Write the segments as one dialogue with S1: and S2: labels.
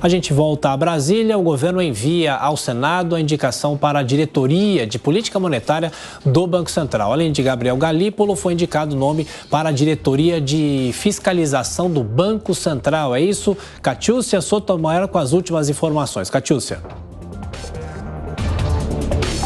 S1: A gente volta a Brasília. O governo envia ao Senado a indicação para a diretoria de política monetária do Banco Central. Além de Gabriel Galípolo, foi indicado o nome para a diretoria de fiscalização do Banco Central. É isso? Catiúcia Sotomayor com as últimas informações. Catiúcia.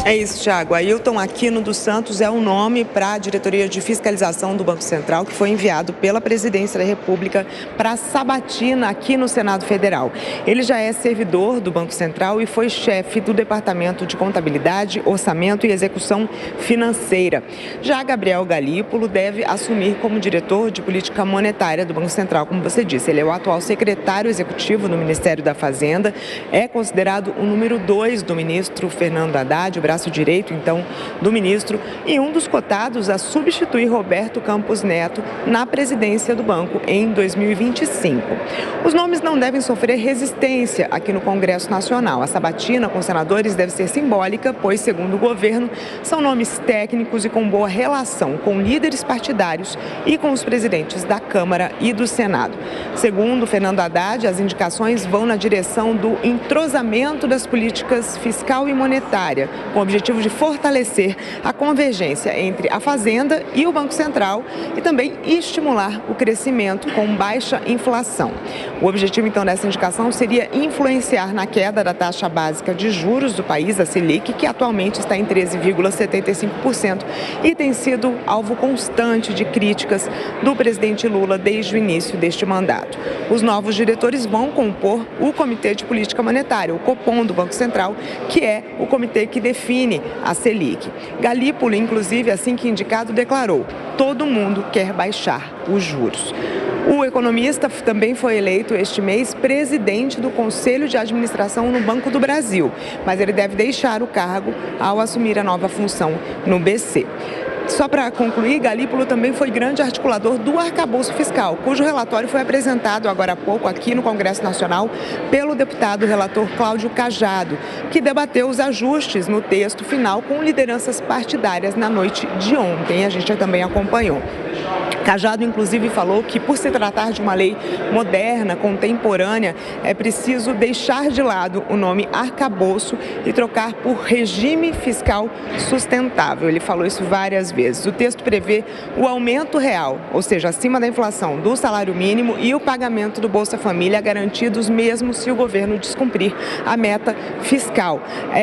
S2: É isso, Thiago. Ailton Aquino dos Santos é o nome para a diretoria de fiscalização do Banco Central, que foi enviado pela Presidência da República para a sabatina aqui no Senado Federal. Ele já é servidor do Banco Central e foi chefe do Departamento de Contabilidade, Orçamento e Execução Financeira. Já Gabriel Galípolo deve assumir como diretor de política monetária do Banco Central, como você disse. Ele é o atual secretário executivo no Ministério da Fazenda, é considerado o número 2 do ministro Fernando Haddad, o braço direito, então, do ministro, e um dos cotados a substituir Roberto Campos Neto na presidência do banco em 2025. Os nomes não devem sofrer resistência aqui no Congresso Nacional. A sabatina com senadores deve ser simbólica, pois, segundo o governo, são nomes técnicos e com boa relação com líderes partidários e com os presidentes da Câmara e do Senado. Segundo Fernando Haddad, as indicações vão na direção do entrosamento das políticas fiscal e monetária, com o objetivo de fortalecer a convergência entre a Fazenda e o Banco Central e também estimular o crescimento com baixa inflação. O objetivo, então, dessa indicação seria influenciar na queda da taxa básica de juros do país, a Selic, que atualmente está em 13,75% e tem sido alvo constante de críticas do presidente Lula desde o início deste mandato. Os novos diretores vão compor o Comitê de Política Monetária, o Copom do Banco Central, que é o comitê que define a Selic. Galípolo, inclusive, assim que indicado, declarou: todo mundo quer baixar os juros. O economista também foi eleito este mês presidente do Conselho de Administração no Banco do Brasil, mas ele deve deixar o cargo ao assumir a nova função no BC. Só para concluir, Galípolo também foi grande articulador do arcabouço fiscal, cujo relatório foi apresentado agora há pouco aqui no Congresso Nacional pelo deputado relator Cláudio Cajado, que debateu os ajustes no texto final com lideranças partidárias na noite de ontem. A gente também acompanhou. Cajado, inclusive, falou que, por se tratar de uma lei moderna, contemporânea, é preciso deixar de lado o nome arcabouço e trocar por regime fiscal sustentável. Ele falou isso várias vezes. O texto prevê o aumento real, ou seja, acima da inflação, do salário mínimo e o pagamento do Bolsa Família garantidos mesmo se o governo descumprir a meta fiscal.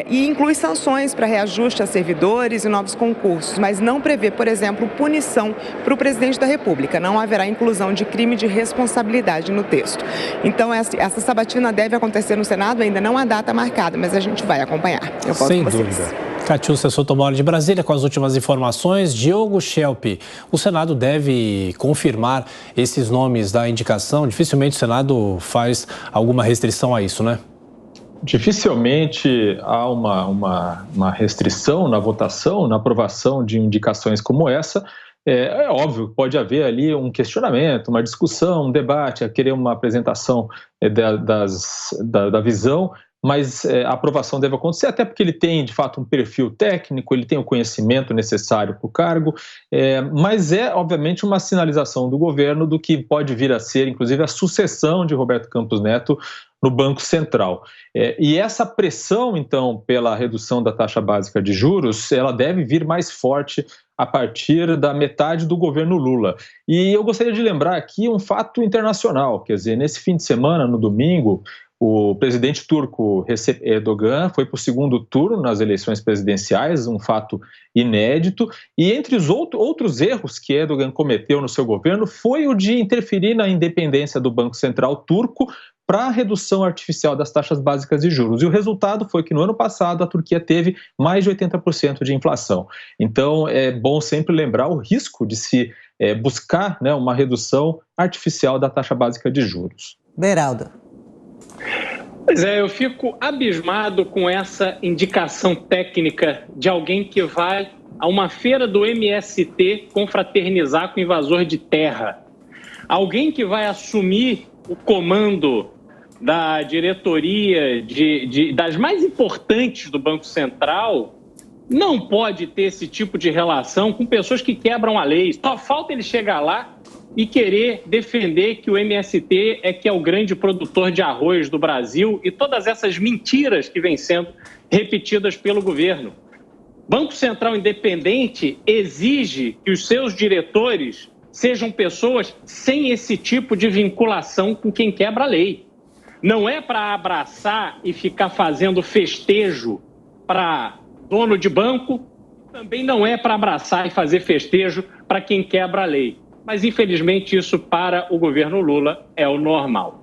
S2: E inclui sanções para reajuste a servidores e novos concursos, mas não prevê, por exemplo, punição para o presidente da República. Não haverá inclusão de crime de responsabilidade no texto. Então, essa sabatina deve acontecer no Senado, ainda não há data marcada, mas a gente vai acompanhar. Eu volto
S1: Sem
S2: com vocês.
S1: dúvida. Catiúcia Sotomayor de Brasília com as últimas informações. Diogo Schelp, o Senado deve confirmar esses nomes da indicação? Dificilmente o Senado faz alguma restrição a isso, né?
S3: Dificilmente há uma restrição na votação, na aprovação de indicações como essa. É óbvio que pode haver ali um questionamento, uma discussão, um debate, a querer uma apresentação da visão, mas a aprovação deve acontecer, até porque ele tem, de fato, um perfil técnico, ele tem o conhecimento necessário para o cargo, mas obviamente, uma sinalização do governo do que pode vir a ser, inclusive, a sucessão de Roberto Campos Neto no Banco Central. E essa pressão, então, pela redução da taxa básica de juros, ela deve vir mais forte a partir da metade do governo Lula. E eu gostaria de lembrar aqui um fato internacional, quer dizer, nesse fim de semana, no domingo, o presidente turco Recep Erdogan foi para o segundo turno nas eleições presidenciais, um fato inédito, e entre os outros erros que Erdogan cometeu no seu governo foi o de interferir na independência do Banco Central turco para a redução artificial das taxas básicas de juros. E o resultado foi que no ano passado a Turquia teve mais de 80% de inflação. Então é bom sempre lembrar o risco de se buscar, né, uma redução artificial da taxa básica de juros.
S4: Beraldo.
S5: Pois é, eu fico abismado com essa indicação técnica de alguém que vai a uma feira do MST confraternizar com invasor de terra. Alguém que vai assumir o comando da diretoria das mais importantes do Banco Central não pode ter esse tipo de relação com pessoas que quebram a lei. Só falta ele chegar lá e querer defender que o MST é o grande produtor de arroz do Brasil e todas essas mentiras que vêm sendo repetidas pelo governo. Banco Central independente exige que os seus diretores sejam pessoas sem esse tipo de vinculação com quem quebra a lei. Não é para abraçar e ficar fazendo festejo para dono de banco, também não é para abraçar e fazer festejo para quem quebra a lei. Mas, infelizmente, isso para o governo Lula é o normal.